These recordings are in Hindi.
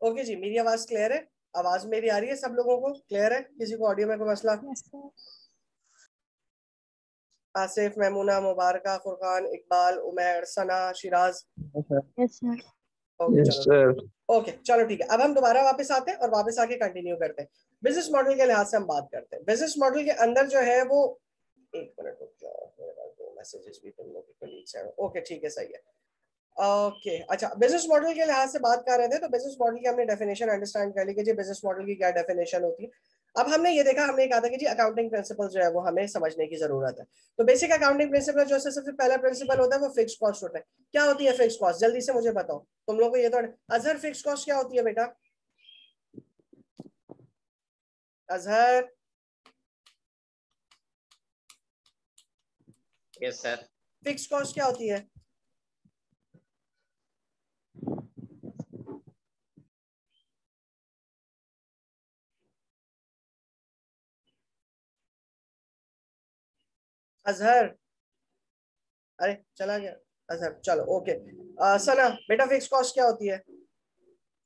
ओके जी, मेरी आवाज क्लियर है? आवाज मेरी आ रही है? सब लोगों को क्लियर है? किसी को ऑडियो में कोई मसला? आसिफ, मैमूना, मुबारका, फुरकान, इकबाल, उमैर, सना, शिराज। ओके चलो, ओके चलो ठीक है। अब हम दोबारा वापस आते हैं और वापस आके कंटिन्यू करते हैं। बिजनेस मॉडल के लिहाज से हम बात करते हैं। बिजनेस मॉडल के अंदर जो है वो, एक मिनट रुक जाओ, मेरे पास दो मैसेजेस भी तुम लोगों के कलीग से। ओके ठीक है, सही है। ओके अच्छा, बिजनेस मॉडल के लिहाज से बात कर रहे थे, तो बिजनेस मॉडल की हमने डेफिनेशन अंडरस्टैंड कर ली कि जी बिजनेस मॉडल की क्या डेफिनेशन होती है। अब हमने ये देखा, हमने कहा था कि जी अकाउंटिंग प्रिंसिपल जो है वो हमें समझने की जरूरत है। तो बेसिक अकाउंटिंग प्रिंसिपल जो सबसे पहला प्रिंसिपल होता है वो फिक्स कॉस्ट होता है। क्या होती है फिक्स कॉस्ट? जल्दी से मुझे बताओ, तुम लोग को ये तो। अजहर, फिक्स कॉस्ट क्या होती है बेटा? Azhar. Yes sir. Fix cost क्या होती है? अजहर, अरे चला गया अजहर। चलो ओके। सना बेटा, फिक्स कॉस्ट क्या होती है?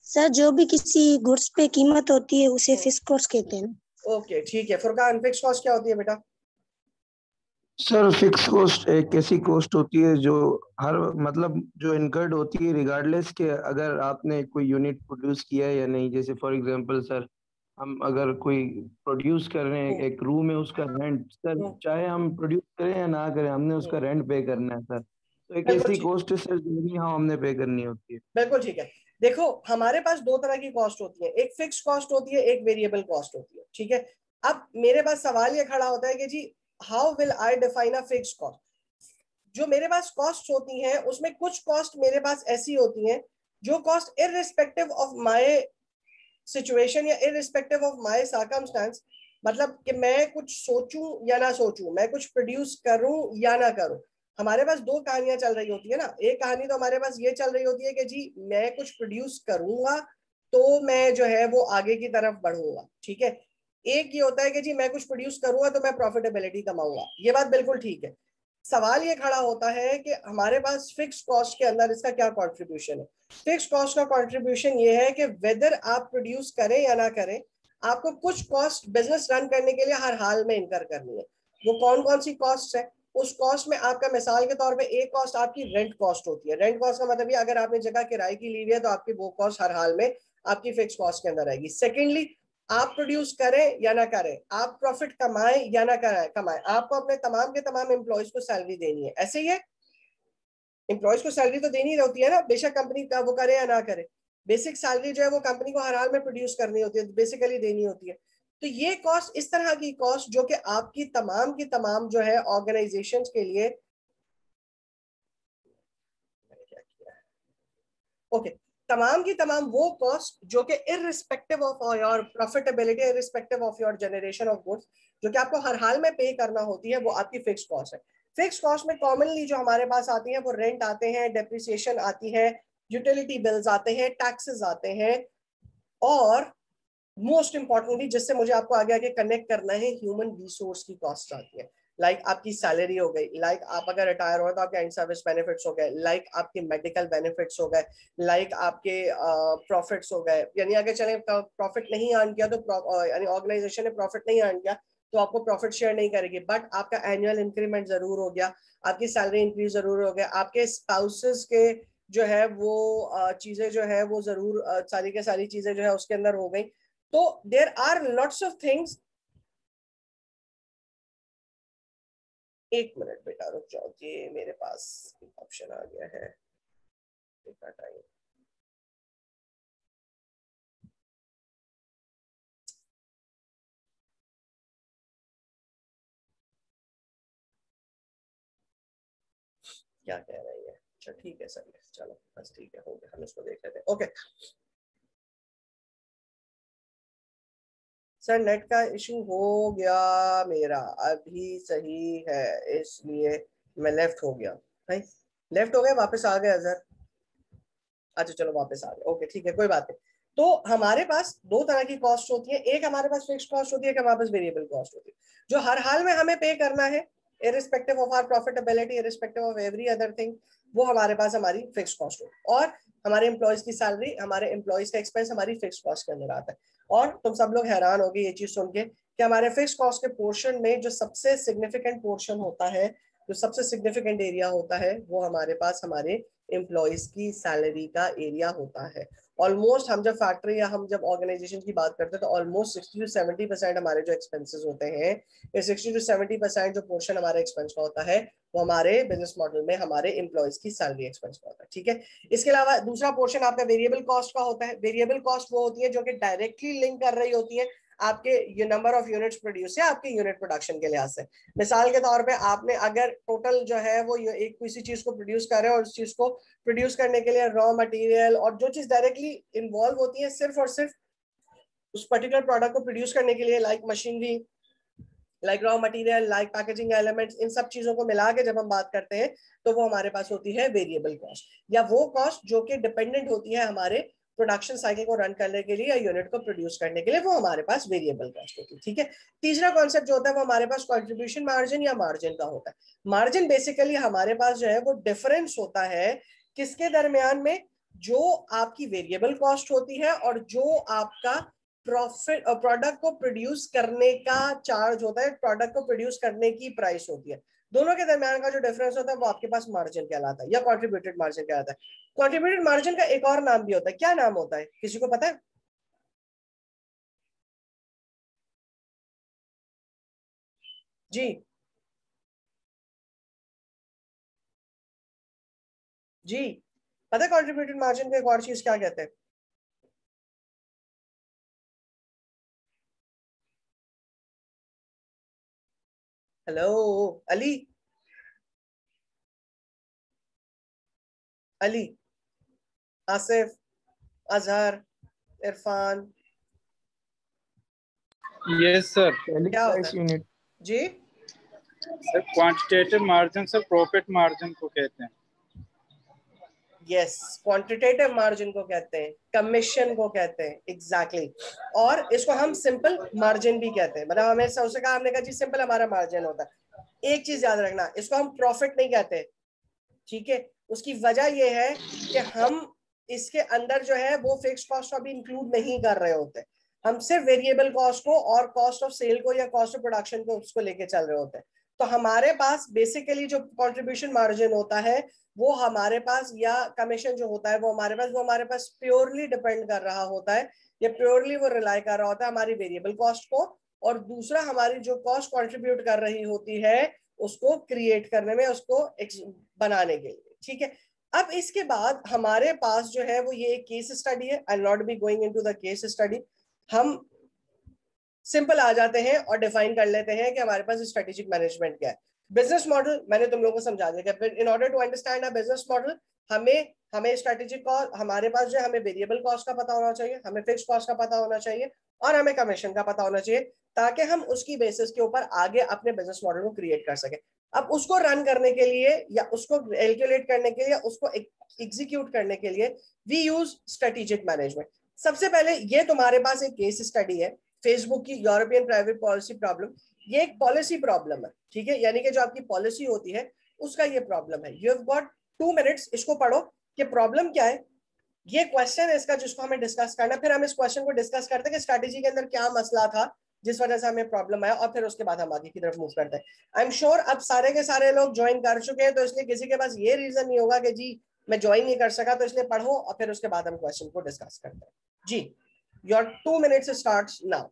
सर जो भी किसी गुड्स पे कीमत होती है उसे फिक्स कॉस्ट कहते हैं। ओके ठीक है। फुरकान, फिक्स कॉस्ट क्या होती है बेटा? सर फिक्स कॉस्ट एक ऐसी कॉस्ट होती है जो हर मतलब जो इनकर्ड होती है रिगार्डलेस के अगर आपने कोई यूनिट प्रोड्यूस किया है या नहीं। जैसे फॉर एग्जांपल सर, हम अगर कोई प्रोड्यूस कर रहे हैं एक रूम है, उसका रेंट सर चाहे हम प्रोड्यूस करें या ना करें हमने उसका रेंट पे करना है सर। तो एक बिल्कुल ऐसी ठीक, कॉस्ट है सर जो नहीं हम हमने पे करनी होती है। बिल्कुल ठीक है। देखो, हमारे पास दो तरह की कॉस्ट होती है, एक फिक्स कॉस्ट होती है, एक वेरिएबल कॉस्ट होती है। ठीक है। अब मेरे पास सवाल ये खड़ा होता है कि जी how will I define a fix cost? जो मेरे पास कॉस्ट होती हैं उसमें कुछ कॉस्ट मेरे पास ऐसी होती हैं जो cost irrespective of my situation या इररिस्पेक्टिव ऑफ माय सर्कमस्टेंस, मतलब कि मैं कुछ सोचूं या ना सोचूं, मैं कुछ प्रोड्यूस करूं या ना करूं। हमारे पास दो कहानियां चल रही होती है ना। एक कहानी तो हमारे पास ये चल रही होती है कि जी मैं कुछ प्रोड्यूस करूंगा तो मैं जो है वो आगे की तरफ बढ़ूंगा। ठीक है। एक ये होता है कि जी मैं कुछ प्रोड्यूस करूंगा तो मैं प्रॉफिटेबिलिटी कमाऊंगा। ये बात बिल्कुल ठीक है। सवाल ये खड़ा होता है कि हमारे पास फिक्स कॉस्ट के अंदर इसका क्या कंट्रीब्यूशन है। फिक्स कॉस्ट का कंट्रीब्यूशन ये है कि वेदर आप प्रोड्यूस करें या ना करें, आपको कुछ कॉस्ट बिजनेस रन करने के लिए हर हाल में इनकर करनी है। वो कौन कौन सी कॉस्ट है? उस कॉस्ट में आपका मिसाल के तौर पे एक कॉस्ट आपकी रेंट कॉस्ट होती है। रेंट कॉस्ट का मतलब ये, अगर आपने जगह किराए की ली हुई है तो आपकी वो कॉस्ट हर हाल में आपकी फिक्स कॉस्ट के अंदर आएगी। सेकेंडली, आप प्रोड्यूस करें या ना करें, आप प्रॉफिट कमाएं या ना कमाएं, आपको अपने तमाम के तमाम एम्प्लॉयज को सैलरी देनी है। ऐसे ही है, एम्प्लॉयज को सैलरी तो देनी होती है ना, बेशक कंपनी का वो करे या ना करे। बेसिक सैलरी जो है वो कंपनी को हर हाल में प्रोड्यूस करनी होती है, बेसिकली देनी होती है। तो ये कॉस्ट, इस तरह की कॉस्ट जो कि आपकी तमाम की तमाम जो है ऑर्गेनाइजेशंस के लिए, ओके, तमाम की तमाम वो कॉस्ट जो कि irrespective of your profitability, irrespective of your generation of goods, जो कि आपको हर हाल में पे करना होती है, वो आपकी फिक्स कॉस्ट है। फिक्स कॉस्ट में कॉमनली जो हमारे पास आती है वो रेंट आते हैं, डेप्रिसिएशन आती है, यूटिलिटी बिल्स आते हैं, टैक्सेस आते हैं, और मोस्ट इंपॉर्टेंटली जिससे मुझे आपको आगे आगे कनेक्ट करना है, ह्यूमन रिसोर्स की कॉस्ट आती है। लाइक आपकी सैलरी हो गई, लाइक आप अगर रिटायर हो तो आपके एंड सर्विस बेनिफिट्स हो गए, लाइक आपके मेडिकल बेनिफिट्स हो गए, लाइक आपके प्रॉफिट्स हो गए। यानी अगर चले प्रॉफिट नहीं अर्न किया तो यानी ऑर्गेनाइजेशन ने प्रॉफिट नहीं अर्न किया तो आपको प्रॉफिट शेयर नहीं करेगी, बट आपका एनुअल इंक्रीमेंट जरूर हो गया, आपकी सैलरी इंक्रीज जरूर हो गया, आपके स्पाउसेस के जो है वो चीजें जो है वो जरूर सारी के सारी चीजें जो है उसके अंदर हो गई। तो there are lots of things. एक मिनट बेटा रुक जाओ, ये मेरे पास ऑप्शन आ गया है, इतना टाइम। क्या कह रही है? अच्छा ठीक है सर, चलो बस ठीक है, हो गया, हम इसको देख लेते हैं। ओके सर, नेट का इशू हो गया मेरा, अभी सही है, इसलिए मैं लेफ्ट हो गया भाई, लेफ्ट हो गया, वापस आ गया सर। अच्छा चलो वापस आ गया, ओके ठीक है, कोई बात नहीं। तो हमारे पास दो तरह की कॉस्ट होती है, एक हमारे पास फिक्स कॉस्ट होती है, एक हमारे पास वेरिएबल कॉस्ट होती है जो हर हाल में हमें पे करना है, irrespective of our profitability, irrespective of every other thing, वो हमारे पास हमारी फिक्स कॉस्ट होती है। और हमारे एम्प्लॉयज की सैलरी, हमारे एम्प्लॉयज का एक्सपेंस हमारी फिक्स कॉस्ट के अंदर आता है। और तुम सब लोग हैरान हो गए ये चीज सुन के कि हमारे फिक्स कॉस्ट के पोर्शन में जो सबसे सिग्निफिकेंट पोर्शन होता है, जो सबसे सिग्निफिकेंट एरिया होता है, वो हमारे पास हमारे एम्प्लॉयज की सैलरी का एरिया होता है। ऑलमोस्ट हम जब फैक्ट्री या हम जब ऑर्गेनाइजेशन की बात करते हैं तो ऑलमोस्ट 60 to 70% हमारे जो एक्सपेंसेस होते हैं, ये 60 to 70% जो पोर्शन हमारे एक्सपेंस का होता है, वो हमारे बिजनेस मॉडल में हमारे एम्प्लॉयज की सैलरी एक्सपेंस का होता है। ठीक है, इसके अलावा दूसरा पोर्शन आपका वेरिएबल कॉस्ट का होता है। वेरिएबल कॉस्ट वो होती है जो कि डायरेक्टली लिंक कर रही होती है आपके ये नंबर ऑफ यूनिट्स प्रोड्यूस है आपके यूनिट प्रोडक्शन के लिहाज से। मिसाल के तौर पे आपने अगर टोटल जो है वो एक किसी चीज को प्रोड्यूस कर रहे हैं और उस चीज को प्रोड्यूस करने के लिए रॉ मटेरियल और जो चीज डायरेक्टली इन्वॉल्व होती है सिर्फ और सिर्फ उस पर्टिकुलर प्रोडक्ट को प्रोड्यूस करने के लिए, like machinery, like raw material, like packaging elements, इन सब चीजों को मिला के जब हम बात करते हैं तो वो हमारे पास होती है वेरिएबल कॉस्ट, या वो कॉस्ट जो कि डिपेंडेंट होती है हमारे प्रोडक्शन साइकिल को रन करने के लिए या यूनिट को प्रोड्यूस करने के लिए, वो हमारे पास वेरिएबल कॉस्ट होती है। ठीक है, तीसरा कॉन्सेप्ट जो होता है वो हमारे पास कंट्रीब्यूशन मार्जिन या मार्जिन का होता है। मार्जिन बेसिकली हमारे पास जो है वो डिफरेंस होता है किसके दरमियान में, जो आपकी वेरिएबल कॉस्ट होती है और जो आपका प्रॉफिट प्रोडक्ट को प्रोड्यूस करने का चार्ज होता है, प्रोडक्ट को प्रोड्यूस करने की प्राइस होती है। दोनों के दरमियान का जो डिफरेंस होता है वो आपके पास मार्जिन कहलाता है या कंट्रीब्यूटेड मार्जिन कहलाता है। कंट्रीब्यूटेड मार्जिन का एक और नाम भी होता है, क्या नाम होता है, किसी को पता है? जी जी, पता है कंट्रीब्यूटेड मार्जिन को एक और चीज क्या कहते हैं? Hello Ali, Ali, Asif, Azhar, Irfan, yes sir. Selling क्या होता प्राइस है? यूनिट। जी sir quantitative margin sir profit margin को कहते हैं। यस, क्वांटिटेटिव मार्जिन को कहते हैं, कमीशन को कहते हैं, एग्जैक्टली और इसको हम सिंपल मार्जिन भी कहते हैं। मतलब हमें सबसे कहा, हमने कहा जी सिंपल हमारा मार्जिन होता है। एक चीज याद रखना, इसको हम प्रॉफिट नहीं कहते। ठीक है, उसकी वजह यह है कि हम इसके अंदर जो है वो फिक्स कॉस्ट अभी इंक्लूड नहीं कर रहे होते, हम सिर्फ वेरिएबल कॉस्ट को और कॉस्ट ऑफ सेल को या कॉस्ट ऑफ प्रोडक्शन को उसको लेके चल रहे होते हैं। तो हमारे पास बेसिकली जो कंट्रीब्यूशन मार्जिन होता है वो हमारे पास, या कमीशन जो होता है वो हमारे पास प्योरली डिपेंड कर रहा होता है, या प्योरली वो रिलाई कर रहा होता है हमारी वेरिएबल कॉस्ट को, और दूसरा हमारी जो कॉस्ट कंट्रीब्यूट कर रही होती है उसको क्रिएट करने में, उसको बनाने के लिए। ठीक है, अब इसके बाद हमारे पास जो है वो ये एक केस स्टडी है। I not be going into the case study, हम सिंपल आ जाते हैं और डिफाइन कर लेते हैं कि हमारे पास स्ट्रेटेजिक मैनेजमेंट क्या है। बिजनेस मॉडल मैंने तुम लोगों को समझा दिया। In order to understand a business model, हमें हमें स्ट्रेटेजिक कॉस्ट, हमारे पास जो है हमें वेरिएबल कॉस्ट का पता होना चाहिए, हमें फिक्स कॉस्ट का पता होना चाहिए और हमें कमीशन का पता होना चाहिए, ताकि हम उसकी बेसिस के ऊपर आगे अपने बिजनेस मॉडल को क्रिएट कर सके। अब उसको रन करने के लिए या उसको कैलकुलेट करने के लिए, उसको एग्जीक्यूट करने के लिए वी यूज स्ट्रेटेजिक मैनेजमेंट। सबसे पहले ये तुम्हारे पास एक केस स्टडी है, फेसबुक की यूरोपियन प्राइवेट पॉलिसी प्रॉब्लम। ये एक पॉलिसी प्रॉब्लम है, ठीक है, यानी कि जो आपकी पॉलिसी होती है उसका ये प्रॉब्लम है। यू हैव गॉट 2 मिनट्स, इसको पढ़ो कि प्रॉब्लम क्या है, ये क्वेश्चन है इसका जिसको हमें डिस्कस करना है। फिर हम इस क्वेश्चन को डिस्कस करते हैं कि स्ट्रैटेजी के अंदर क्या मसला था जिस वजह से हमें प्रॉब्लम आया, और फिर उसके बाद हम आगे की तरफ मूव करते हैं। आई एम श्योर अब सारे के सारे लोग ज्वाइन कर चुके हैं, तो इसलिए किसी के पास ये रीजन नहीं होगा कि जी मैं ज्वाइन नहीं कर सका, तो इसलिए पढ़ो और फिर उसके बाद हम क्वेश्चन को डिस्कस करते हैं। जी, your 2 minutes starts now.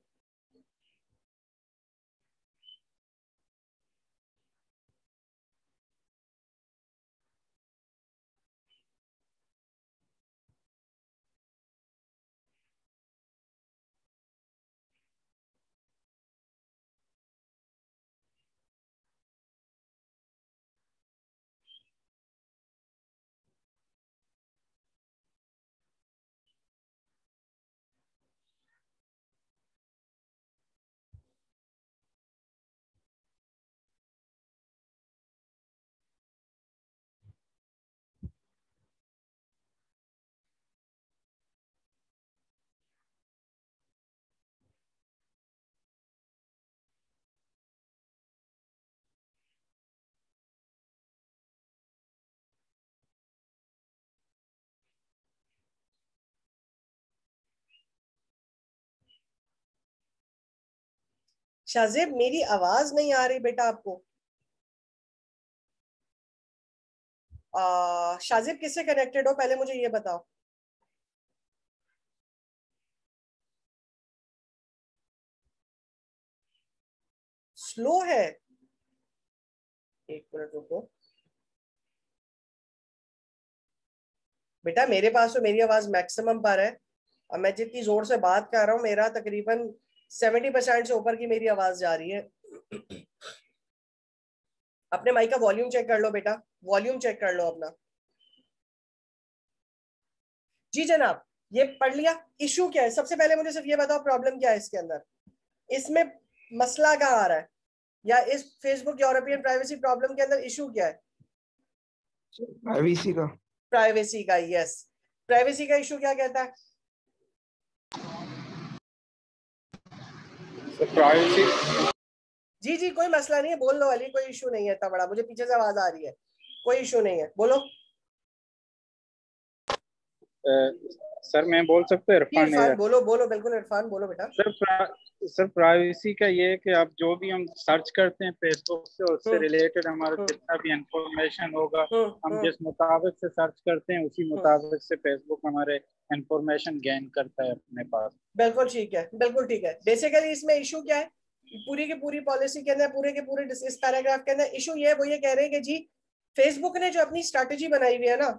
Shajib मेरी आवाज नहीं आ रही बेटा आपको। शाजिब किससे कनेक्टेड हो पहले मुझे ये बताओ। स्लो है, एक मिनट रुको बेटा, मेरे पास तो मेरी आवाज मैक्सिमम पर है और मैं जितनी जोर से बात कर रहा हूँ मेरा तकरीबन 70% से ऊपर की मेरी आवाज जा रही है। अपने माइक का वॉल्यूम चेक कर लो बेटा, वॉल्यूम चेक कर लो अपना। जी जनाब, ये पढ़ लिया। इशू क्या है सबसे पहले मुझे सिर्फ ये बताओ, प्रॉब्लम क्या है इसके अंदर, इसमें मसला कहाँ आ रहा है, या इस फेसबुक यूरोपियन प्राइवेसी प्रॉब्लम के अंदर इशू क्या है? प्राइवेसी का। प्राइवेसी का, यस। प्राइवेसी का इशू क्या कहता है? प्राइवेसी। जी जी कोई मसला नहीं है, बोल लो अली, कोई इशू नहीं है इतना बड़ा, मुझे पीछे से आवाज आ रही है, कोई इशू नहीं है, बोलो। सर मैं बोल सकता हूँ? इरफान बोलो, बोलो बिल्कुल इरफान बोलो बेटा। सर प्राइवेसी का ये है कि आप जो भी हम सर्च करते हैं फेसबुक से, उससे रिलेटेड हमारा जितना भी इंफॉर्मेशन होगा, हम जिस मुताबिक से सर्च करते हैं उसी मुताबिक से फेसबुक हमारे इंफॉर्मेशन गेन करता है अपने पास। बिल्कुल ठीक है, बिल्कुल ठीक है। बेसिकली इसमें इशू क्या है, पूरी की पूरी पॉलिसी के अंदर, पूरे के पूरे इस पैराग्राफ के अंदर इशू ये, वो ये कह रहे हैं कि जी फेसबुक ने जो अपनी स्ट्रैटेजी बनाई हुई है ना,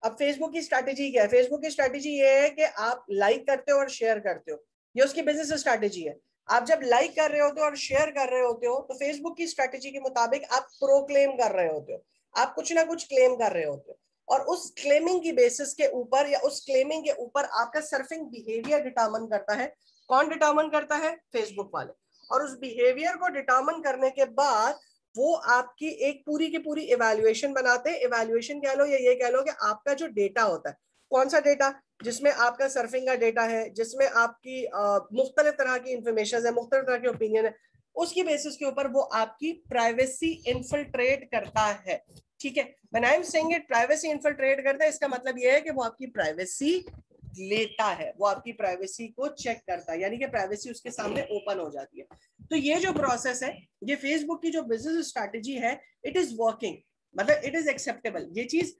अब फेसबुक की स्ट्रैटेजी क्या है? फेसबुक की स्ट्रैटेजी ये है कि आप लाइक करते हो और शेयर करते हो, ये उसकी बिजनेस स्ट्रैटेजी है। आप जब लाइक कर रहे होते हो और शेयर कर रहे होते हो तो फेसबुक की स्ट्रैटेजी के मुताबिक आप प्रोक्लेम कर रहे होते हो, आप कुछ ना कुछ क्लेम कर रहे होते हो, और उस क्लेमिंग की बेसिस के ऊपर या उस क्लेमिंग के ऊपर आपका सर्फिंग बिहेवियर डिटरमिन करता है। कौन डिटरमिन करता है? फेसबुक वाले। और उस बिहेवियर को डिटरमिन करने के बाद वो आपकी एक पूरी की पूरी इवैल्यूएशन बनाते हैं। इवैल्यूएशन कह लो या ये कह लो कि आपका जो डेटा होता है, कौन सा डेटा? जिसमें आपका सर्फिंग का डेटा है, जिसमें आपकी मुख्तलिफ तरह की इंफॉर्मेशन है, मुख्तलिफ तरह की ओपिनियन है, उसकी बेसिस के ऊपर वो आपकी प्राइवेसी इन्फिल्ट्रेट करता है। ठीक है, when I am saying it privacy infiltrate करता है, इसका मतलब ये है कि वो आपकी प्राइवेसी लेता है, वो आपकी प्राइवेसी को चेक करता है, यानी कि प्राइवेसी उसके सामने ओपन हो जाती है। तो ये जो प्रोसेस है, ये फेसबुक की जो बिजनेस स्ट्रैटेजी है, इट इज वर्किंग, मतलब इट इज एक्सेप्टेबल। ये चीज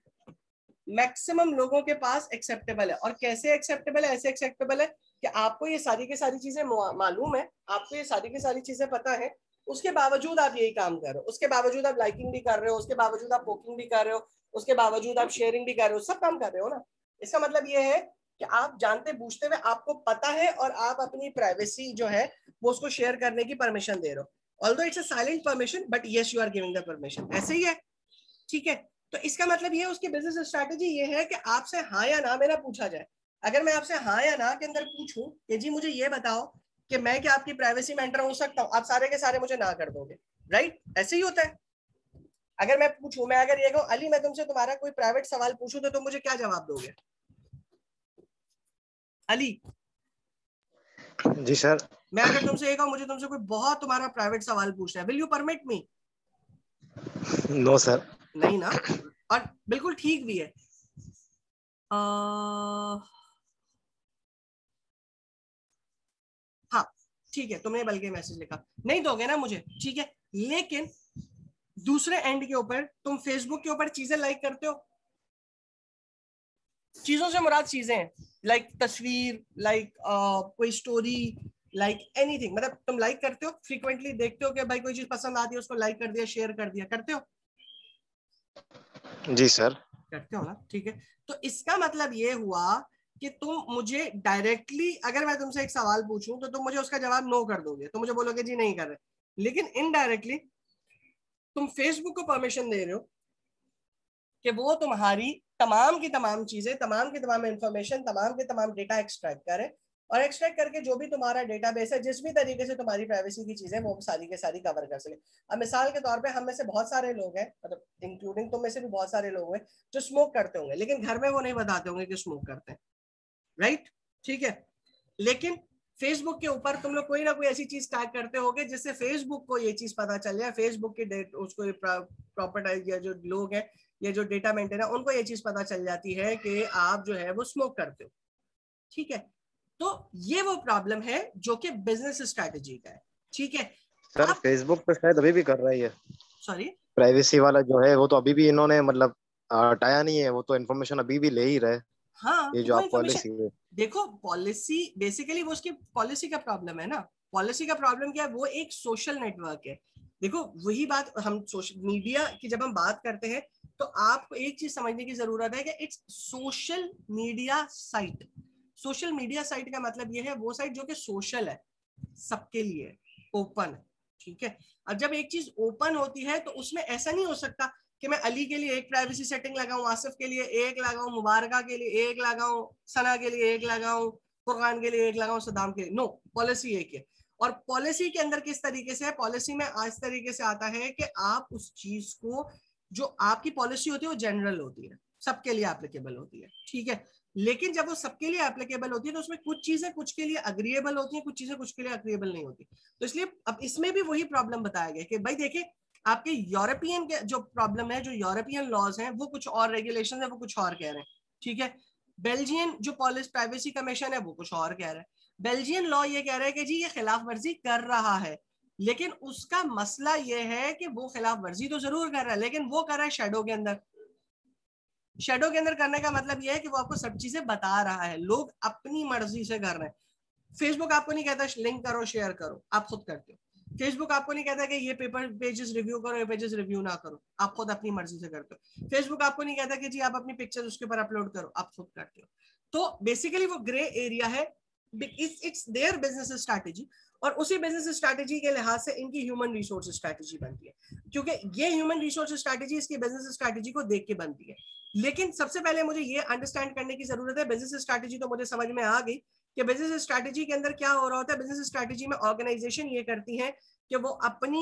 मैक्सिमम लोगों के पास एक्सेप्टेबल है। और कैसे एक्सेप्टेबल है? ऐसे एक्सेप्टेबल है कि आपको ये सारी की सारी चीजें मालूम है, आपको ये सारी की सारी चीजें पता है, उसके बावजूद आप यही काम कर रहे हो, उसके बावजूद आप लाइकिंग भी कर रहे हो, उसके बावजूद आप पोकिंग भी कर रहे हो, उसके बावजूद आप शेयरिंग भी कर रहे हो, सब काम कर रहे हो ना। इसका मतलब ये है कि आप जानते बूझते हुए, आपको पता है और आप अपनी प्राइवेसी जो है वो उसको शेयर करने की परमिशन दे रहे हो। Although it's a silent permission, but yes you are giving the permission. ऐसे ही है, ठीक है। तो इसका मतलब ये उसकी बिजनेस स्ट्रैटेजी ये है कि आपसे हाँ या ना मेरा पूछा जाए। अगर मैं आपसे हाँ या ना के अंदर पूछूं कि जी मुझे ये बताओ कि मैं क्या आपकी प्राइवेसी में एंटर हो सकता हूँ, आप सारे के सारे मुझे ना कर दोगे, राइट? ऐसे ही होता है। अगर मैं पूछूं, मैं अगर ये कहूं अली मैं तुमसे तुम्हारा कोई प्राइवेट सवाल पूछूं तो तुम मुझे क्या जवाब दोगे? अली जी सर। मैं अगर तुमसे ये कहूं मुझे तुमसे कोई बहुत तुम्हारा प्राइवेट सवाल पूछना है, will you permit me? No sir. नहीं ना, और बिल्कुल ठीक भी है। हाँ ठीक है, तुमने बल्कि मैसेज लिखा, नहीं दोगे ना मुझे, ठीक है। लेकिन दूसरे एंड के ऊपर तुम फेसबुक के ऊपर चीजें लाइक करते हो। चीजों से मुराद चीजें हैं, लाइक तस्वीर, लाइक कोई स्टोरी, लाइक एनीथिंग, मतलब तुम लाइक करते हो, फ्रीक्वेंटली देखते हो कि भाई कोई चीज पसंद आती है उसको लाइक कर दिया, शेयर कर दिया, करते हो? जी सर। करते हो ना, ठीक है। तो इसका मतलब ये हुआ कि तुम मुझे डायरेक्टली, अगर मैं तुमसे एक सवाल पूछूं तो तुम मुझे उसका जवाब नो कर दोगे, तो मुझे बोलोगे जी नहीं कर रहे। लेकिन इनडायरेक्टली तुम फेसबुक को परमिशन दे रहे हो कि वो तुम्हारी तमाम की तमाम चीजें, तमाम की तमाम इंफॉर्मेशन, तमाम के तमाम डेटा एक्सट्रैक्ट करे, और एक्सट्रैक्ट करके जो भी तुम्हारा डेटाबेस है, जिस भी तरीके से तुम्हारी प्राइवेसी की चीजें वो सारी के सारी कवर कर सके। अब मिसाल के तौर पे हम में से बहुत सारे लोग हैं, मतलब इंक्लूडिंग तुम में से भी बहुत सारे लोग हैं जो स्मोक करते होंगे, लेकिन घर में वो नहीं बताते होंगे कि स्मोक करते हैं, राइट? ठीक है। लेकिन फेसबुक के ऊपर तुम लोग कोई ना कोई ऐसी चीज टैग करते होगे जिससे फेसबुक को ये चीज पता चल जाए, फेसबुक के डेट उसको प्रॉपर्टाइज या जो लोग हैं, ये जो डेटा मेंटेन है, उनको ये चीज पता चल जाती है कि आप जो है वो स्मोक करते हो, ठीक है। तो ये वो प्रॉब्लम है जो कि बिजनेस स्ट्रैटेजी का है, ठीक है। सर फेसबुक पे शायद अभी भी कर रहा है ये, सॉरी प्राइवेसी वाला जो है वो तो अभी भी इन्होंने मतलब हटाया नहीं है, वो तो इन्फॉर्मेशन अभी भी ले ही रहे। हाँ, ये तो जो वो आप इन्फॉर्मेशन पॉलिसी है, देखो, पॉलिसी बेसिकली वो उसकी पॉलिसी का प्रॉब्लम है ना। पॉलिसी का प्रॉब्लम क्या है, वो एक सोशल नेटवर्क है। देखो वही बात, हम सोशल मीडिया की जब हम बात करते हैं तो आपको एक चीज समझने की जरूरत है कि it's social media site. Social media site का मतलब ये है वो साइट जो कि सोशल है, सबके लिए ओपन है, ठीक है। अब जब एक चीज ओपन होती है तो उसमें ऐसा नहीं हो सकता कि मैं अली के लिए एक प्राइवेसी सेटिंग लगाऊं, आसिफ के लिए एक लगाऊं, मुबारका के लिए एक लगाऊं, सना के लिए एक लगाऊं, फुरकान के लिए एक लगाऊं, सदाम के लिए। नो, पॉलिसी एक है। और पॉलिसी के अंदर किस तरीके से है, पॉलिसी में आज तरीके से आता है कि आप उस चीज को, जो आपकी पॉलिसी होती है वो जनरल होती है, सबके लिए एप्लीकेबल होती है, ठीक है। लेकिन जब वो सबके लिए एप्लीकेबल होती है तो उसमें कुछ चीजें कुछ के लिए अग्रीएबल होती हैं, कुछ चीजें कुछ के लिए अग्रीएबल नहीं होती। तो इसलिए अब इसमें भी वही प्रॉब्लम बताया गया कि भाई देखिए, आपके यूरोपियन के जो प्रॉब्लम है, जो यूरोपियन लॉज हैं वो कुछ और, रेगुलेशन है वो कुछ और कह रहे हैं, ठीक है। बेल्जियन जो पॉलिसी प्राइवेसी कमीशन है वो कुछ और कह रहा है। बेल्जियन लॉ ये कह रहा है कि जी ये खिलाफ वर्जी कर रहा है, लेकिन उसका मसला ये है कि वो खिलाफ वर्जी तो जरूर कर रहा है, लेकिन वो कर रहा है शेडो के अंदर। शेडो के अंदर करने का मतलब यह है कि वो आपको सब चीजें बता रहा है, लोग अपनी मर्जी से कर रहे हैं। फेसबुक आपको नहीं कहता लिंक करो शेयर करो, आप खुद करते हो। फेसबुक आपको नहीं कहता कि ये पेपर पेजेस रिव्यू करो, ये पेजेस रिव्यू ना करो, आप खुद अपनी मर्जी से करते हो। फेसबुक आपको नहीं कहता कि जी आप अपनी पिक्चर उसके ऊपर अपलोड करो, आप खुद करते हो। तो बेसिकली वो ग्रे एरिया है, इट्स देयर बिजनेस स्ट्रैटेजी। और उसी बिजनेस स्ट्रैटेजी के लिहाज से इनकी ह्यूमन रिसोर्स स्ट्रैटेजी बनती है, क्योंकि ये ह्यूमन रिसोर्स स्ट्रैटेजी इसकी बिजनेस स्ट्रैटेजी को देख के बनती है। लेकिन सबसे पहले मुझे ये अंडरस्टैंड करने की जरूरत है, बिजनेस स्ट्रैटेजी तो मुझे समझ में आ गई कि बिजनेस स्ट्रैटेजी के अंदर क्या हो रहा होता है। बिजनेस स्ट्रैटेजी में ऑर्गेनाइजेशन ये करती है कि वो अपनी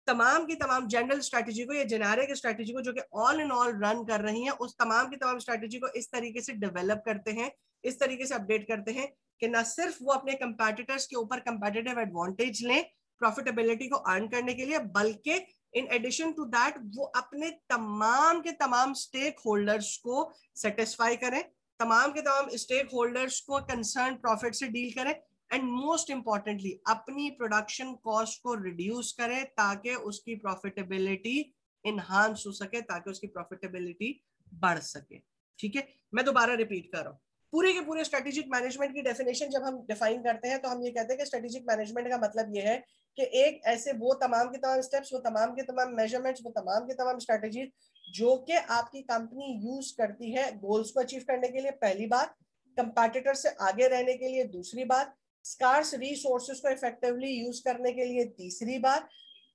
तमाम की तमाम जनरल स्ट्रैटेजी को या जेनेरिक स्ट्रैटेजी को जो कि ऑल इन ऑल रन कर रही हैं, उस तमाम की तमाम स्ट्रैटेजी को इस तरीके से डेवलप करते हैं, इस तरीके से अपडेट करते हैं कि ना सिर्फ वो अपने कंपेटिटर्स के ऊपर कंपेटिटिव एडवांटेज लें प्रॉफिटेबिलिटी को अर्न करने के लिए, बल्कि इन एडिशन टू दैट वो अपने तमाम के तमाम स्टेक होल्डर्स को सेटिस्फाई करें, तमाम के तमाम स्टेक होल्डर्स को कंसर्न प्रॉफिट से डील करें, एंड मोस्ट इंपॉर्टेंटली अपनी प्रोडक्शन कॉस्ट को रिड्यूस करें ताकि उसकी प्रॉफिटेबिलिटी इनहांस हो सके, ताकि उसकी प्रॉफिटेबिलिटी बढ़ सके, ठीक है। मैं दोबारा रिपीट कर रहा हूँ, पूरे के पूरे स्ट्रेटेजिक मैनेजमेंट की डेफिनेशन जब हम डिफाइन करते हैं तो हम ये कहते हैं कि स्ट्रेटेजिक मैनेजमेंट का मतलब ये है कि एक ऐसे वो तमाम के तमाम स्टेप्स, वो तमाम के तमाम मेजरमेंट्स, वो तमाम के तमाम स्ट्रेटेजीज जो कि आपकी कंपनी यूज करती है गोल्स को अचीव करने के लिए, पहली बात, कंपैटिटर से आगे रहने के लिए दूसरी बात, स्कार्स रिसोर्सेज को इफेक्टिवली यूज करने के लिए तीसरी बात,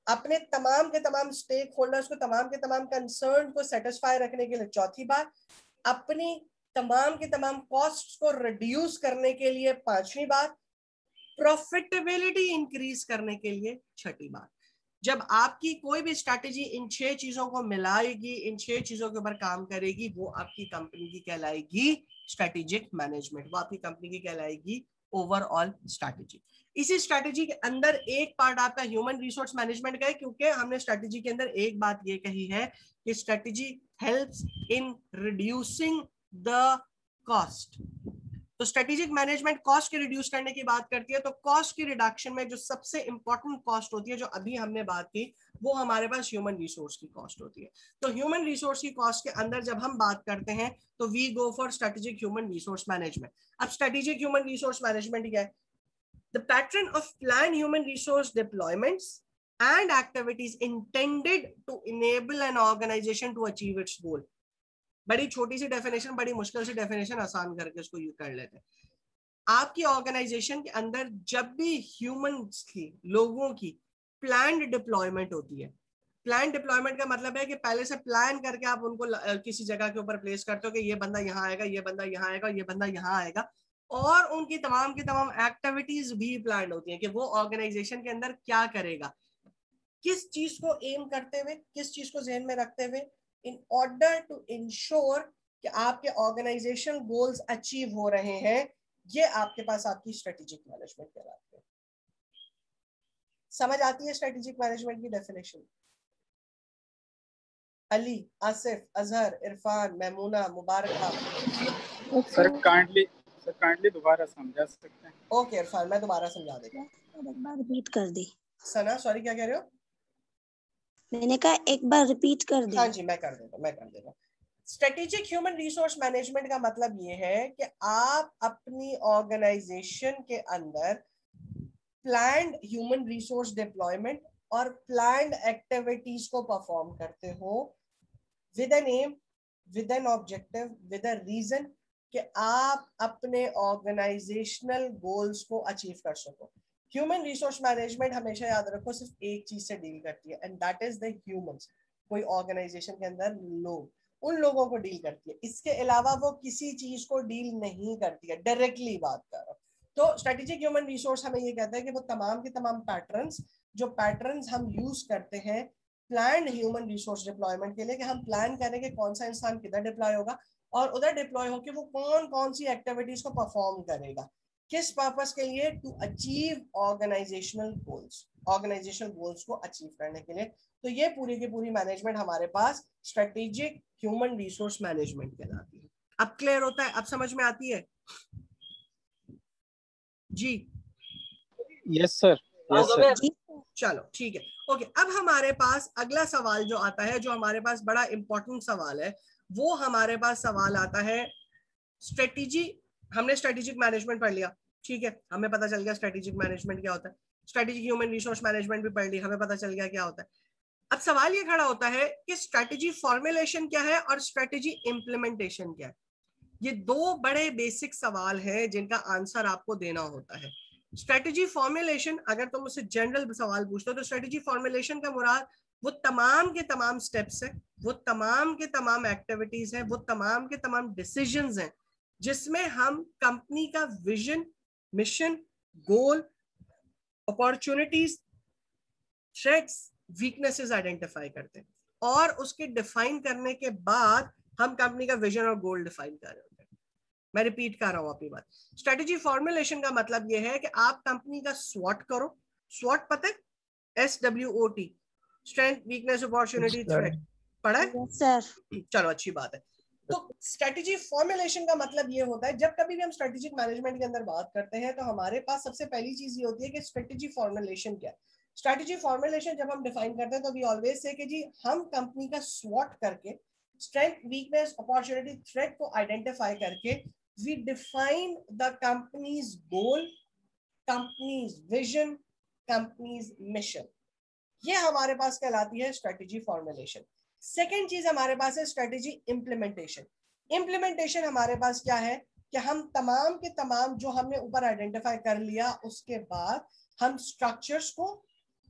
अपने तमाम के तमाम स्टेक होल्डर्स को, तमाम के तमाम कंसर्न को सेटिस्फाई रखने के लिए चौथी बात, अपनी तमाम के तमाम कॉस्ट को रिड्यूस करने के लिए पांचवी बात, प्रॉफिटेबिलिटी इंक्रीज करने के लिए छठी बात। जब आपकी कोई भी स्ट्रैटेजी इन 6 चीजों को मिलाएगी, इन 6 चीजों के ऊपर काम करेगी, वो आपकी कंपनी की कहलाएगी स्ट्रैटेजिक मैनेजमेंट, वो आपकी कंपनी की कहलाएगी ओवरऑल स्ट्रैटेजी। इसी स्ट्रैटेजी के अंदर एक पार्ट आपका ह्यूमन रिसोर्स मैनेजमेंट का है, क्योंकि हमने स्ट्रैटेजी के अंदर एक बात ये कही है कि strategy helps in reducing the cost. तो स्ट्रेटेजिक मैनेजमेंट कॉस्ट के रिड्यूस करने की बात करती है। तो कॉस्ट की रिडक्शन में जो सबसे इंपॉर्टेंट कॉस्ट होती है, जो अभी हमने बात की, वो हमारे पास ह्यूमन रिसोर्स की कॉस्ट होती है। तो ह्यूमन रिसोर्स की कॉस्ट के अंदर जब हम बात करते हैं तो we go for strategic human resource management. अब स्ट्रेटेजिक ह्यूमन रिसोर्स मैनेजमेंट क्या है? The pattern of plan human resource deployments and activities intended to enable an organization to achieve its goal। बड़ी छोटी सी डेफिनेशन, बड़ी मुश्किल सी डेफिनेशन आसान करके उसको यूज कर लेते हैं। आपकी ऑर्गेनाइजेशन के अंदर जब भी ह्यूमंस की, लोगों की प्लान्ड डिप्लॉयमेंट होती है, प्लान डिप्लॉयमेंट का मतलब है कि पहले से प्लान करके आप उनको किसी जगह के ऊपर प्लेस करते हो कि ये बंदा यहाँ आएगा, ये बंदा यहाँ आएगा, ये बंदा यहाँ आएगा, और उनकी तमाम की तमाम एक्टिविटीज भी प्लान होती हैं कि वो ऑर्गेनाइजेशन के अंदर क्या करेगा, किस चीज को एम करते हुए, किस चीज को ध्यान में रखते हुए, इन ऑर्डर टू इंश्योर कि आपके ऑर्गेनाइजेशन गोल्स अचीव हो रहे हैं। ये आपके पास आपकी स्ट्रेटेजिक मैनेजमेंट कहलाती है। समझ आती है स्ट्रेटेजिक मैनेजमेंट की डेफिनेशन? अली, आसिफ, अजहर, इरफान, महमूना, मुबारक। सर काइंडली दोबारा समझा सकते हैं? ओके इरफान, मैं दोबारा समझा देता हूं। एक बार रिपीट कर दी। सना सॉरी क्या कह रहे हो? मैंने कहा एक बार रिपीट कर दे। हाँ जी मैं कर देता हूँ। स्ट्रेटेजिक ह्यूमन रिसोर्स मैनेजमेंट का मतलब ये है कि आप अपनी ऑर्गेनाइजेशन के अंदर प्लान्ड ह्यूमन रिसोर्स डिप्लॉयमेंट और प्लान्ड एक्टिविटीज को परफॉर्म करते हो with an aim, with an objective, with a reason, कि आप अपने ऑर्गेनाइजेशनल गोल्स को अचीव कर सको। ह्यूमन रिसोर्स मैनेजमेंट हमेशा याद रखो सिर्फ एक चीज से डील करती है, and that is the humans. कोई ऑर्गेनाइजेशन के अंदर लोग, उन लोगों को डील करती है, इसके अलावा वो किसी चीज को डील नहीं करती है। डायरेक्टली बात कर रहा हूं। तो स्ट्रेटेजिक ह्यूमन रिसोर्स हमें ये कहता है कि वो तमाम के तमाम पैटर्न्स, जो पैटर्न्स हम यूज करते हैं प्लान्ड ह्यूमन रिसोर्स डिप्लॉयमेंट के लिए, कि हम प्लान करें कि कौन सा इंसान किधर डिप्लॉय होगा और उधर डिप्लॉय होकर वो कौन कौन सी एक्टिविटीज को परफॉर्म करेगा, किस पर्पस के लिए, to achieve organizational goals, organizational goals को अचीव करने के लिए। तो ये पूरी की पूरी मैनेजमेंट हमारे पास स्ट्रेटेजिक ह्यूमन रिसोर्स मैनेजमेंट कहलाती है। अब क्लियर होता है? अब समझ में आती है जी? Yes sir, yes sir. चलो ठीक है, ओके। अब हमारे पास अगला सवाल जो आता है, जो हमारे पास बड़ा इंपॉर्टेंट सवाल है, वो हमारे पास सवाल आता है स्ट्रेटेजी। हमने स्ट्रेटेजिक मैनेजमेंट पढ़ लिया, ठीक है, हमें पता चल गया स्ट्रेटेजिक मैनेजमेंट क्या होता है। स्ट्रेटेजिक ह्यूमन रिसोर्स मैनेजमेंट भी पढ़ ली, हमें पता चल गया क्या होता है। अब सवाल ये खड़ा होता है कि स्ट्रेटेजी फॉर्मुलेशन क्या है और स्ट्रेटेजी इंप्लीमेंटेशन क्या है। ये दो बड़े बेसिक सवाल हैं जिनका आंसर आपको देना होता है। स्ट्रेटेजी फॉर्मुलेशन, अगर तुम मुझसे जनरल सवाल पूछते हो तो स्ट्रेटेजी फॉर्मुलेशन का मुराद वो तमाम के तमाम स्टेप्स है, वो तमाम के तमाम एक्टिविटीज है, वो तमाम के तमाम डिसीजंस हैं जिसमें हम कंपनी का विजन, मिशन, गोल, अपॉर्चुनिटीज, थ्रेट्स, वीकनेसेस आइडेंटिफाई करते हैं, और उसके डिफाइन करने के बाद हम कंपनी का विजन और गोल डिफाइन कर रहे होते हैं। मैं रिपीट कर रहा हूं अपनी बात। स्ट्रेटेजी फॉर्मुलेशन का मतलब यह है कि आप कंपनी का स्वॉट करो। स्वॉट पता है? SWOT, strength, weakness, opportunity, threat. पढ़ा है? सर चलो अच्छी बात है। तो स्ट्रेटेजी फॉर्मुलेशन का मतलब ये होता है, जब कभी भी हम स्ट्रेटेजिक मैनेजमेंट के अंदर बात करते हैं तो हमारे पास सबसे पहली चीज ये होती है कि स्ट्रेटेजी फॉर्मुलेशन क्या है। स्ट्रेटेजी फॉर्मुलेशन जब हम डिफाइन करते हैं तो वी ऑलवेज से कि जी हम कंपनी का स्वॉट करके, स्ट्रेंथ, वीकनेस, अपॉर्चुनिटी, थ्रेट को आइडेंटिफाई करके we define the company's goal, company's vision, company's mission. ये हमारे पास कहलाती है स्ट्रेटेजी फॉर्मुलेशन। सेकेंड चीज हमारे पास है स्ट्रेटेजी इंप्लीमेंटेशन। इंप्लीमेंटेशन हमारे पास क्या है कि हम तमाम के तमाम जो हमने ऊपर आइडेंटिफाई कर लिया, उसके बाद हम स्ट्रक्चर्स को,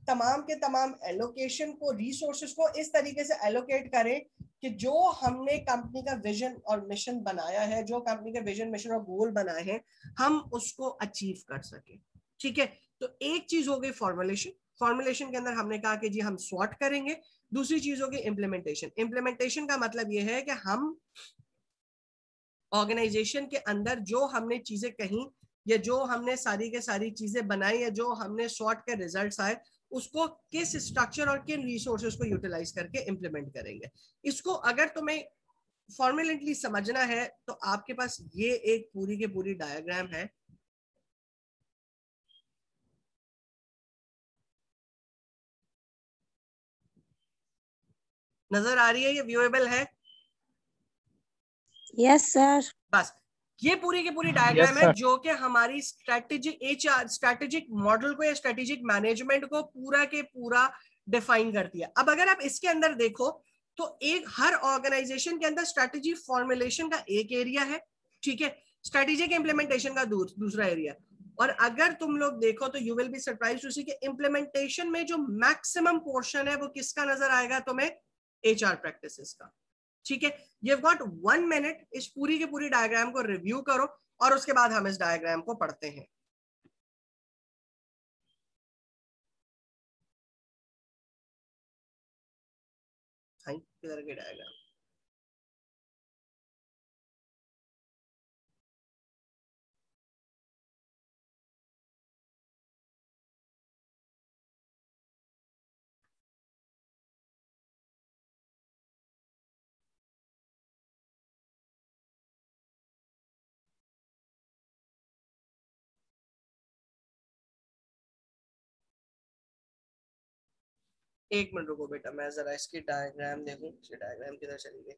तमाम के तमाम एलोकेशन को, रिसोर्सेज को इस तरीके से एलोकेट करें कि जो हमने कंपनी का विजन और मिशन बनाया है, जो कंपनी का विजन, मिशन और गोल बनाए हैं, हम उसको अचीव कर सके। ठीक है, तो एक चीज हो गई फॉर्मुलेशन। फॉर्मुलेशन के अंदर हमने कहा कि जी हम स्वॉट करेंगे। दूसरी चीज होगी इम्प्लीमेंटेशन। इम्प्लीमेंटेशन का मतलब यह है कि हम ऑर्गेनाइजेशन के अंदर जो हमने चीजें कही, या जो हमने सारी के सारी चीजें बनाई, या जो हमने स्वॉट के रिजल्ट्स आए, उसको किस स्ट्रक्चर और किन रिसोर्सेज को यूटिलाइज करके इंप्लीमेंट करेंगे। इसको अगर तुम्हें फॉर्मुलेटली समझना है तो आपके पास ये एक पूरी की पूरी डायग्राम है। नजर आ रही है? ये व्यूएबल है? Yes sir. बस ये पूरी की पूरी डायग्राम है जो कि हमारी स्ट्रेटेजिक HR, स्ट्रेटेजिक मॉडल को या स्ट्रेटेजिक मैनेजमेंट को पूरा के पूरा डिफाइन करती है। अब अगर आप इसके अंदर देखो तो एक हर ऑर्गेनाइजेशन के अंदर स्ट्रेटेजी फॉर्मुलेशन का एक एरिया है, ठीक है, स्ट्रेटेजिक इंप्लीमेंटेशन का दूसरा एरिया। और अगर तुम लोग देखो तो you will be surprise to see कि इंप्लीमेंटेशन में जो मैक्सिमम पोर्शन है वो किसका नजर आएगा तुम्हें? HR प्रैक्टिसेस का। ठीक है, यू गॉट 1 मिनट, इस पूरी की पूरी डायग्राम को रिव्यू करो और उसके बाद हम इस डायग्राम को पढ़ते हैं। हाँ, किधर गई डायग्राम? एक मिनट रुको बेटा, मैं जरा इसकी डायग्राम देखूं, इसकी डायग्राम किधर चली गई।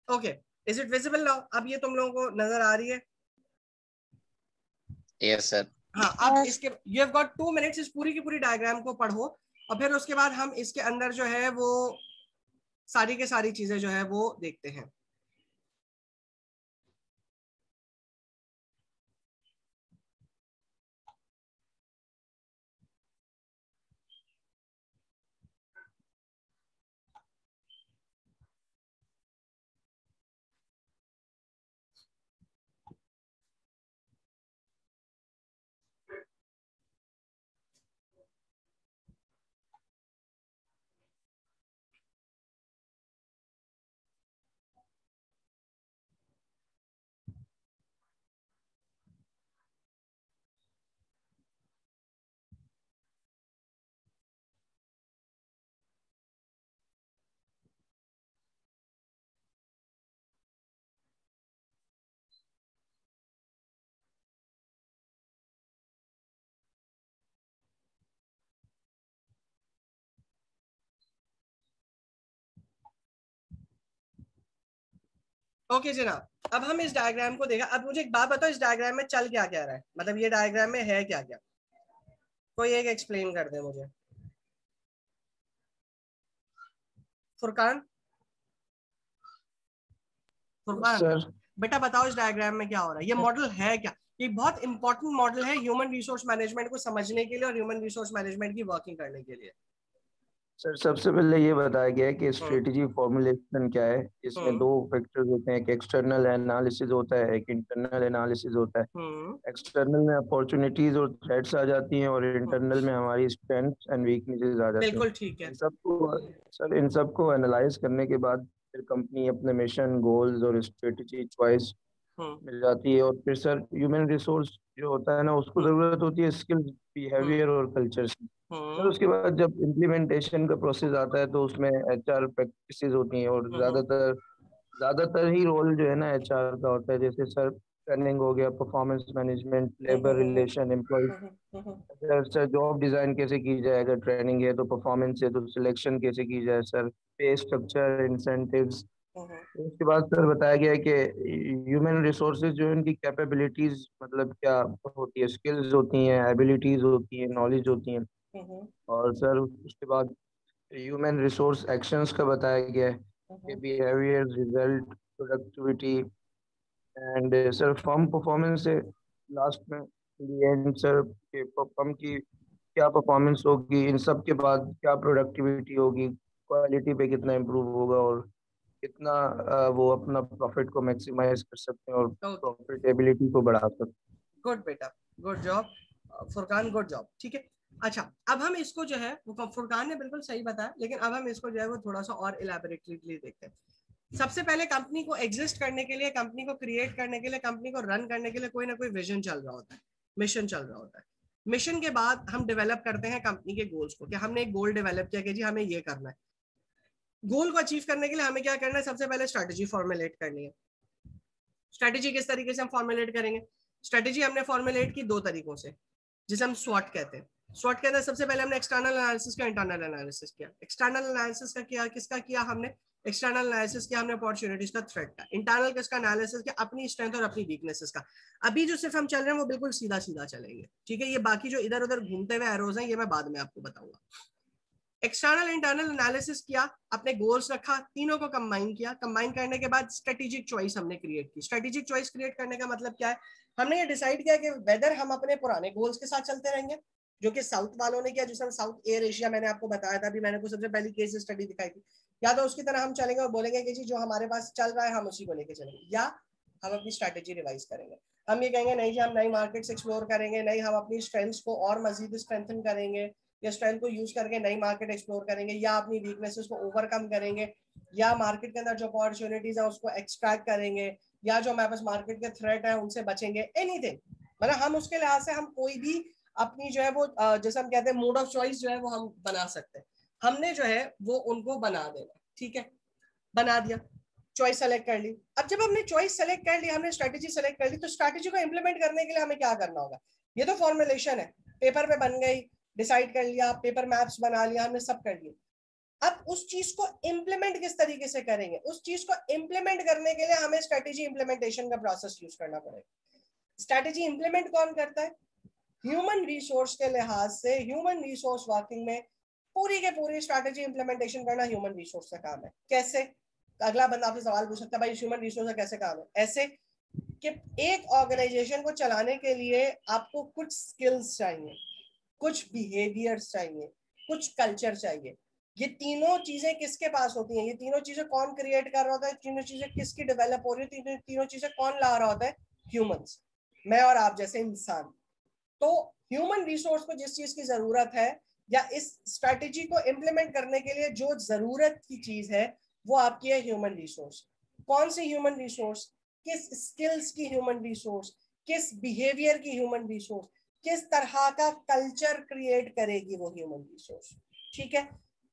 Okay, is it visible now? अब ये तुम लोगों को नजर आ रही है? Yes sir. हाँ, अब इसके यू हैव गॉट 2 मिनट्स, इस पूरी की पूरी डायग्राम को पढ़ो और फिर उसके बाद हम इसके अंदर जो है वो सारी के सारी चीजें जो है वो देखते हैं। ओके जनाब, अब हम इस डायग्राम को देखा। अब मुझे एक बात बताओ, इस डायग्राम में चल क्या क्या रहा है, मतलब ये डायग्राम में है क्या क्या? कोई एक एक्सप्लेन कर दे मुझे। फुरकान, फुरकान सर बेटा बताओ इस डायग्राम में क्या हो रहा है? ये मॉडल है क्या? ये बहुत इंपॉर्टेंट मॉडल है ह्यूमन रिसोर्स मैनेजमेंट को समझने के लिए और ह्यूमन रिसोर्स मैनेजमेंट की वर्किंग करने के लिए। सर सबसे पहले ये बताया गया है कि स्ट्रेटेजी फॉर्मुलेशन क्या है। इसमें दो फैक्टर्स होते हैं, एक एक्सटर्नल एनालिसिस होता है, एक इंटरनल एनालिसिस होता है। एक्सटर्नल में अपॉर्चुनिटीज और थ्रेट्स आ जाती हैं और इंटरनल में हमारी स्ट्रेंथ्स एंड वीकनेसेस आ जाती हैं। बिल्कुल ठीक है। इन सबको एनालाइज करने के बाद फिर कंपनी अपने मिशन, गोल्स और स्ट्रेटेजी चॉइस मिल जाती है। और फिर सर ह्यूमन रिसोर्स जो होता है ना, उसको जरूरत होती है स्किल्स, बिहेवियर और कल्चर की। फिर उसके बाद जब इम्प्लीमेंटेशन का प्रोसेस आता है तो उसमें एचआर प्रैक्टिसेस होती हैं और ज्यादातर ही रोल जो है ना एचआर का होता है। जैसे सर ट्रेनिंग हो गया, performance management, labour relation, employ. अगर सर जॉब डिजाइन कैसे की जाए, अगर ट्रेनिंग है तो परफॉर्मेंस है तो सिलेक्शन कैसे की जाए सर, पे स्ट्रक्चर, इंसेंटिव्स। उसके बाद सर बताया गया है कि ह्यूमन रिसोर्सेज जो है उनकी कैपेबिलिटीज मतलब क्या होती है, स्किल्स होती हैं, एबिलिटीज होती हैं, नॉलेज होती हैं। और सर उसके बाद ह्यूमन रिसोर्स एक्शंस का बताया गया है कि behaviour, result, productivity and sir firm performance है लास्ट में, एंड सर के फर्म की क्या परफॉर्मेंस होगी, इन सब के बाद क्या प्रोडक्टिविटी होगी, क्वालिटी पे कितना इम्प्रूव होगा और कितना वो अपना प्रॉफिट को मैक्सिमाइज कर सकते हैं और प्रॉफिटेबिलिटी को बढ़ा सकते हैं। गुड बेटा, good job Furqan, good job. ठीक है, अच्छा अब हम इसको जो है वो फुरकान ने बिल्कुल सही बताया, लेकिन अब हम इसको जो है वो थोड़ा सा और इलैबोरेटली देखते हैं। सबसे पहले कंपनी को एग्जिस्ट करने के लिए, कंपनी को क्रिएट करने के लिए, कंपनी को रन करने के लिए कोई ना कोई विजन चल रहा होता है, मिशन चल रहा होता है। मिशन के बाद हम डेवलप करते हैं कंपनी के गोल्स को, कि हमने एक गोल डेवलप किया कि जी हमें ये करना है। गोल को अचीव करने के लिए हमें क्या करना है? सबसे पहले स्ट्रेटेजी फॉर्मुलेट करनी है। स्ट्रेटेजी किस तरीके से हम फॉर्मुलेट करेंगे? स्ट्रेटेजी हमने फॉर्मुलेट की 2 तरीकों से, जिसे हम स्वॉट कहते हैं। स्वॉट के अंदर सबसे पहले हमने एक्सटर्नल एनालिसिस का, इंटरनल एनालिसिस किया। एक्सटर्नल एनालिसिस का किया, किसका किया हमने? एक्सटर्नल एनालिसिस किया हमने अपॉर्चुनिटीज का, थ्रेट का। इंटरनल किसका एनालिसिस किया, अपनी स्ट्रेंथ और अपनी वीकनेसेस का। अभी जो सिर्फ हम चल रहे हैं वो बिल्कुल सीधा सीधा चलेंगे, ठीक है। ये बाकी जो इधर उधर घूमते हुए एरोज हैं ये मैं बाद में आपको बताऊंगा। एक्सटर्नल इंटरनल एनालिसिस किया, अपने गोल्स रखा, तीनों को कंबाइन किया। कंबाइन करने के बाद स्ट्रेटेजिक चॉइस हमने क्रिएट की। स्ट्रेटेजिक चॉइस क्रिएट करने का मतलब क्या है, हमने ये डिसाइड किया कि वेदर हम अपने पुराने गोल्स के साथ चलते रहेंगे, जो कि साउथ वालों ने किया, जिसमें साउथ एयर एशिया मैंने आपको बताया था, अभी मैंने को सबसे पहली केस स्टडी दिखाई थी, या तो उसकी तरह हम चलेंगे और बोलेंगे कि जी जो हमारे पास चल रहा है हम उसी को लेके चलेंगे, या हम अपनी स्ट्रेटेजी रिवाइज करेंगे। हम ये कहेंगे नहीं जी हम नई मार्केट्स एक्सप्लोर करेंगे, नहीं हम अपनी स्ट्रेंथ्स को और मजीद स्ट्रेंथन करेंगे, या स्ट्रेंथ को यूज करके नई मार्केट एक्सप्लोर करेंगे, या अपनी वीकनेसेस को ओवरकम करेंगे, या मार्केट के अंदर जो अपॉर्चुनिटीज है उसको एक्सट्रैक्ट करेंगे, या जो हमारे पास मार्केट के थ्रेट है उनसे बचेंगे, एनीथिंग। मतलब हम उसके लिहाज से हम कोई भी अपनी जो है वो जैसे हम कहते हैं मोड ऑफ चॉइस जो है वो हम बना सकते हैं। हमने जो है वो उनको बना देना, ठीक है, बना दिया, चॉइस सेलेक्ट कर ली। अब जब हमने चॉइस सेलेक्ट कर ली, हमने स्ट्रेटेजी सेलेक्ट कर ली, तो स्ट्रेटेजी को इंप्लीमेंट करने के लिए हमें क्या करना होगा, ये तो फॉर्मुलेशन है, पेपर पे बन गई, डिसाइड कर लिया, पेपर मैप्स बना लिया, हमने सब कर लिया। अब उस चीज को इंप्लीमेंट किस तरीके से करेंगे, उस चीज को इंप्लीमेंट करने के लिए हमें स्ट्रेटेजी इंप्लीमेंटेशन का प्रोसेस यूज करना पड़ेगा। स्ट्रेटेजी इंप्लीमेंट कौन करता है, ह्यूमन रिसोर्स के लिहाज से, ह्यूमन रिसोर्स वर्किंग में पूरी के पूरी स्ट्रेटेजी इंप्लीमेंटेशन करना ह्यूमन रिसोर्स का काम है। कैसे, अगला बंदा आपसे सवाल पूछ सकता है भाई ह्यूमन रिसोर्स का कैसे काम है। ऐसे कि एक ऑर्गेनाइजेशन को चलाने के लिए आपको कुछ स्किल्स चाहिए, कुछ बिहेवियर्स चाहिए, कुछ कल्चर चाहिए। ये तीनों चीजें किसके पास होती हैं, ये तीनों चीजें कौन क्रिएट कर रहा होता है, तीनों चीजें किसकी डेवलप हो रही है, तीनों चीजें कौन ला रहा होता है, ह्यूमंस, मैं और आप जैसे इंसान। तो ह्यूमन रिसोर्स को जिस चीज की जरूरत है, या इस स्ट्रेटेजी को इंप्लीमेंट करने के लिए जो जरूरत की चीज है, वो आपकी है ह्यूमन रिसोर्स। कौन सी ह्यूमन रिसोर्स, किस स्किल्स की ह्यूमन रिसोर्स, किस बिहेवियर की ह्यूमन रिसोर्स, किस तरह का कल्चर क्रिएट करेगी वो ह्यूमन रिसोर्स, ठीक है।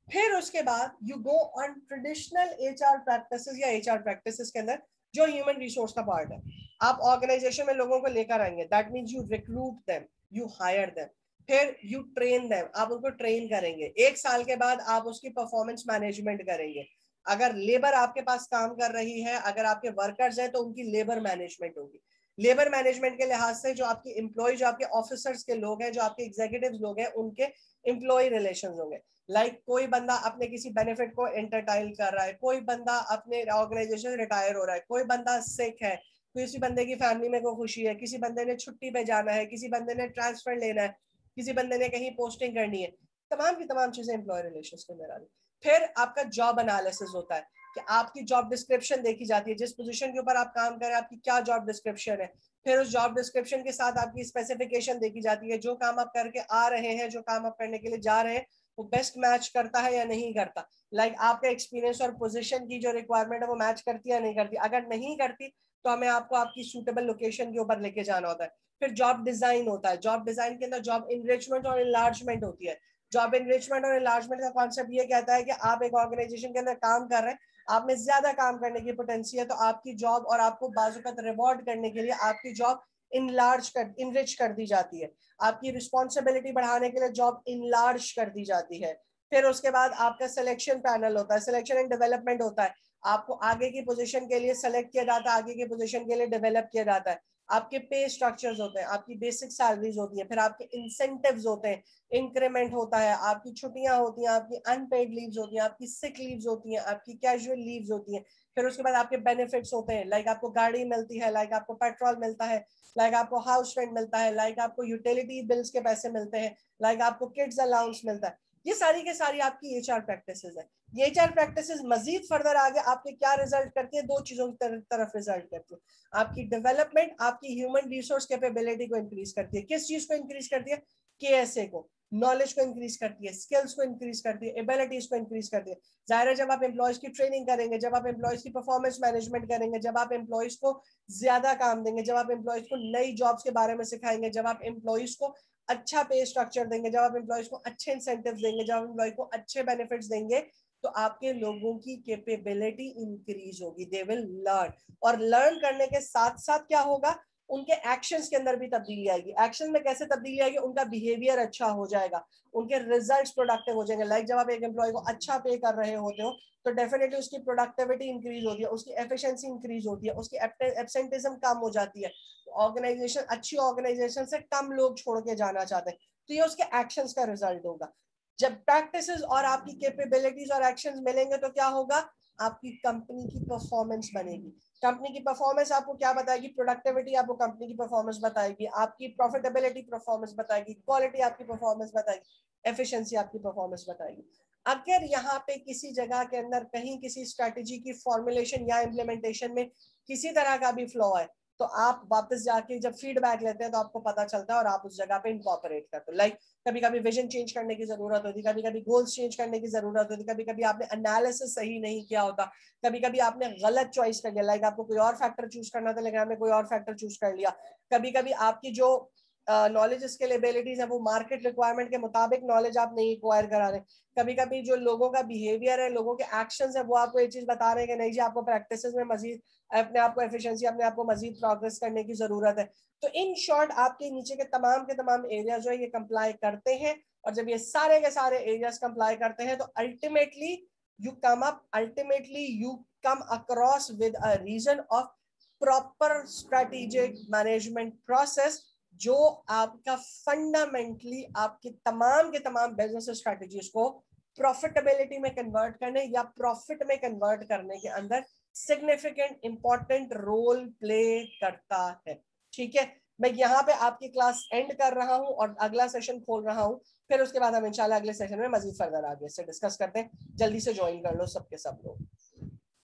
फिर उसके बाद you go on traditional HR practices, या एचआर प्रैक्टिसेस के अंदर जो ह्यूमन रिसोर्स का पार्ट है, आप ऑर्गेनाइजेशन में लोगों को लेकर आएंगे, that means you recruit them, you hire them, फिर यू ट्रेन देम, आप उनको ट्रेन करेंगे, 1 साल के बाद आप उसकी परफॉर्मेंस मैनेजमेंट करेंगे। अगर लेबर आपके पास काम कर रही है, अगर आपके वर्कर्स हैं, तो उनकी लेबर मैनेजमेंट होगी। लेबर मैनेजमेंट के लिहाज से जो आपकी एम्प्लॉय, जो आपके ऑफिसर्स के लोग हैं, जो आपके एग्जीक्यूटिव्स लोग हैं, उनके एम्प्लॉय रिलेशंस होंगे। लाइक कोई बंदा अपने किसी बेनिफिट को एंटरटाइन कर रहा है, कोई बंदा अपने ऑर्गेनाइजेशन से रिटायर हो रहा है, कोई बंदा सिक है, किसी बंदे की फैमिली में कोई खुशी है, किसी बंदे ने छुट्टी पे जाना है, किसी बंदे ने ट्रांसफर लेना है, किसी बंदे ने कहीं पोस्टिंग करनी है, तमाम की तमाम चीजें एम्प्लॉय रिलेशंस के अंदर आती। फिर आपका जॉब एनालिसिस होता है कि आपकी जॉब डिस्क्रिप्शन देखी जाती है, जिस पोजीशन के ऊपर आप काम कर रहे हैं आपकी क्या जॉब डिस्क्रिप्शन है। फिर उस जॉब डिस्क्रिप्शन के साथ आपकी स्पेसिफिकेशन देखी जाती है, जो काम आप करके आ रहे हैं, जो काम आप करने के लिए जा रहे हैं, वो बेस्ट मैच करता है या नहीं करता। लाइक आपका एक्सपीरियंस और पोजीशन की जो रिक्वायरमेंट है वो मैच करती है या नहीं करती। अगर नहीं करती तो हमें आपको आपकी सूटेबल लोकेशन के ऊपर लेके जाना होता है। फिर जॉब डिजाइन होता है, जॉब डिजाइन के अंदर जॉब इनरिचमेंट और इनलार्जमेंट होती है। जॉब इनरिचमेंट और इनलार्जमेंट का कॉन्सेप्ट ये कहता है कि आप एक ऑर्गेनाइजेशन के अंदर काम कर रहे हैं, आप में ज्यादा काम करने की पोटेंशियल है, तो आपकी जॉब और आपको बाजुकत रिवॉर्ड करने के लिए आपकी जॉब इनरिच कर दी जाती है, आपकी रिस्पॉन्सिबिलिटी बढ़ाने के लिए जॉब इनलार्ज कर दी जाती है। फिर उसके बाद आपका सिलेक्शन पैनल होता है, सिलेक्शन एंड डेवलपमेंट होता है, आपको आगे की पोजीशन के लिए सेलेक्ट किया जाता है, आगे की पोजीशन के लिए डेवलप किया जाता है। आपके पे स्ट्रक्चर्स होते हैं, आपकी बेसिक सैलरीज होती है, फिर आपके इंसेंटिव्स होते हैं, इंक्रीमेंट होता है, आपकी छुट्टियां होती हैं, आपकी अनपेड लीव्स होती हैं, आपकी सिक लीव्स होती हैं, आपकी कैजुअल लीव्स होती हैं। फिर उसके बाद आपके बेनिफिट्स होते हैं, लाइक आपको गाड़ी मिलती है, लाइक आपको पेट्रोल मिलता है, लाइक आपको हाउस रेंट मिलता है, लाइक आपको यूटिलिटी बिल्स के पैसे मिलते हैं, लाइक आपको किड्स अलाउंस मिलता है। ये सारी के सारी आपकी एचआर प्रैक्टिसेस है। ये एचआर प्रैक्टिसेस मजीद फर्दर आगे आपके क्या रिजल्ट करती है, दो चीजों की तरफ रिजल्ट करती है। आपकी डेवलपमेंट, आपकी ह्यूमन रिसोर्स कैपेबिलिटी को इंक्रीज करती है। किस चीज को इंक्रीज करती है, केएसए को, नॉलेज को इंक्रीज करती है, स्किल्स को इंक्रीज करती है, एबिलिटीज को इंक्रीज करती है। जाहिर है जब आप एम्प्लॉयज की ट्रेनिंग करेंगे, जब आप एम्प्लॉयज की परफॉर्मेंस मैनेजमेंट करेंगे, जब आप एम्प्लॉयज को ज्यादा काम देंगे, जब आप एम्प्लॉयज को नई जॉब्स के बारे में सिखाएंगे, जब आप एम्प्लॉयज को अच्छा पे स्ट्रक्चर देंगे, जब आप एम्प्लॉयज को अच्छे इंसेंटिव्स देंगे, जब आप एम्प्लॉय को अच्छे बेनिफिट्स देंगे, तो आपके लोगों की कैपेबिलिटी इंक्रीज होगी, दे विल लर्न। और लर्न करने के साथ साथ क्या होगा, उनके एक्शंस के अंदर भी तब्दीली आएगी। एक्शन में कैसे तब्दीली आएगी? उनका बिहेवियर अच्छा हो जाएगा, उनके रिजल्ट्स प्रोडक्टिव हो जाएंगे। लाइक जब आप एक एम्प्लॉय को अच्छा पे कर रहे होते हो तो डेफिनेटली उसकी प्रोडक्टिविटी इंक्रीज होती है, उसकी एफिशिएंसी इंक्रीज होती है, उसकी एब्सेंटिज्म कम हो जाती है। ऑर्गेनाइजेशन, अच्छी ऑर्गेनाइजेशन से कम लोग छोड़ के जाना चाहते हैं, तो ये उसके एक्शंस का रिजल्ट होगा। जब प्रैक्टिसेस और आपकी कैपेबिलिटीज और एक्शंस मिलेंगे तो क्या होगा? आपकी कंपनी की परफॉर्मेंस बनेगी। कंपनी की परफॉर्मेंस आपको क्या बताएगी? प्रोडक्टिविटी आपको कंपनी की परफॉर्मेंस बताएगी, आपकी प्रॉफिटेबिलिटी परफॉर्मेंस बताएगी, क्वालिटी आपकी परफॉर्मेंस बताएगी, एफिशिएंसी आपकी परफॉर्मेंस बताएगी। अगर यहाँ पे किसी जगह के अंदर कहीं किसी स्ट्रेटेजी की फॉर्मुलेशन या इम्प्लीमेंटेशन में किसी तरह का भी फ्लॉ है तो आप वापस जाके जब फीडबैक लेते हैं तो आपको पता चलता है और आप उस जगह पे इनकॉर्पोरेट करते हो। लाइक कभी कभी विजन चेंज करने की जरूरत होती है, कभी कभी गोल्स चेंज करने की जरूरत होती है, कभी कभी आपने एनालिसिस सही नहीं किया होता, कभी कभी आपने गलत चॉइस कर लिया, लाइक आपको कोई और फैक्टर चूज करना था लेकिन आपने कोई और फैक्टर चूज कर लिया। कभी कभी आपकी जो नॉलेज स्किल एबिलिटीज है वो मार्केट रिक्वायरमेंट के मुताबिक नॉलेज आप नहीं एक्वायर करा रहे। कभी कभी जो लोगों का बिहेवियर है, लोगों के एक्शंस है, वो आपको ये चीज बता रहे हैं कि नहीं जी आपको प्रैक्टिसेस में मजीद अपने आप को एफिशिएंसी, अपने आप को मजीद प्रोग्रेस करने की जरूरत है। तो इन शॉर्ट आपके नीचे के तमाम एरिया जो है ये कंप्लाई करते हैं, और जब ये सारे के सारे एरियाज कंप्लाई करते हैं तो ultimately you come across with a reason of proper strategic management process जो आपका फंडामेंटली आपकी तमाम के तमाम बिजनेस स्ट्रेटजीज को प्रॉफिटेबिलिटी में कन्वर्ट करने या प्रॉफिट में कन्वर्ट करने के अंदर सिग्निफिकेंट इंपॉर्टेंट रोल प्ले करता है। ठीक है, मैं यहाँ पे आपकी क्लास एंड कर रहा हूँ और अगला सेशन खोल रहा हूँ, फिर उसके बाद हम इंशाल्लाह अगले सेशन में मजीद फर्दर आगे से डिस्कस करते हैं। जल्दी से ज्वाइन कर लो सबके सब लोग।